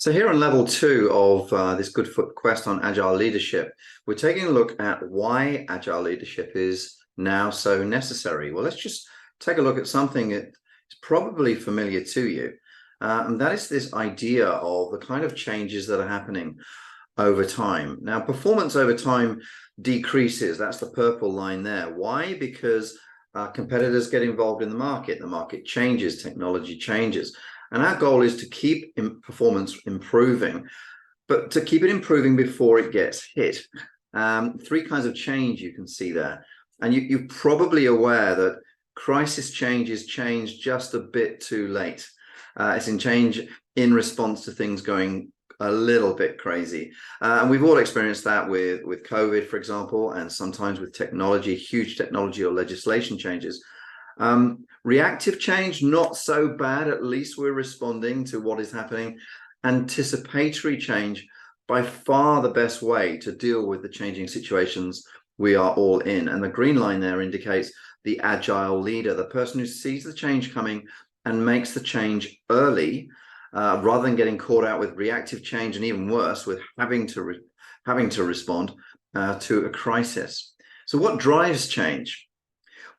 So here on level two of this Good Foot quest on agile leadership, we're taking a look at why agile leadership is now so necessary. Well, let's just take a look at something that is probably familiar to you. And that is this idea of the kind of changes that are happening over time. Now, performance over time decreases. That's the purple line there. Why? Because competitors get involved in the market changes, technology changes. And our goal is to keep performance improving, but to keep it improving before it gets hit. Three kinds of change you can see there. And you're probably aware that crisis change is change just a bit too late. It's in change in response to things going a little bit crazy. And we've all experienced that with COVID, for example, and sometimes with technology, huge technology or legislation changes. Reactive change, not so bad. At least we're responding to what is happening. Anticipatory change, by far the best way to deal with the changing situations we are all in. And the green line there indicates the agile leader, the person who sees the change coming and makes the change early, rather than getting caught out with reactive change, and even worse, with having to respond to a crisis. So what drives change?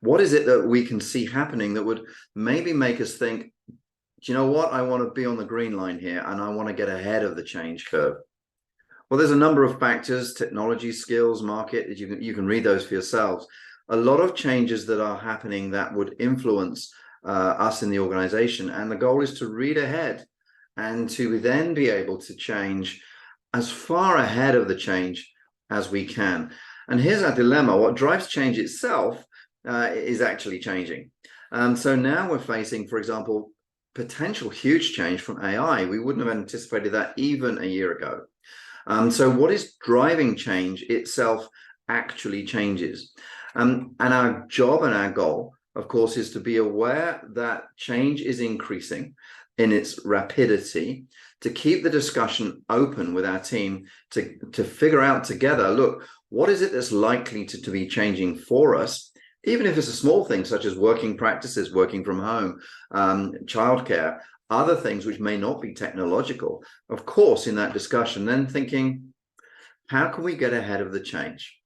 What is it that we can see happening that would maybe make us think, do you know what? I want to be on the green line here and I want to get ahead of the change curve. Well, there's a number of factors: technology, skills, market. You can read those for yourselves. A lot of changes that are happening that would influence us in the organization. And the goal is to read ahead and to then be able to change as far ahead of the change as we can. And here's our dilemma. What drives change itself is actually changing. So now we're facing, for example, potential huge change from AI. We wouldn't have anticipated that even a year ago. So what is driving change itself actually changes. And our job and our goal, of course, is to be aware that change is increasing in its rapidity, to keep the discussion open with our team, to figure out together, look, what is it that's likely to be changing for us? Even if it's a small thing, such as working practices, working from home, childcare, other things which may not be technological, of course, in that discussion, then thinking, how can we get ahead of the change?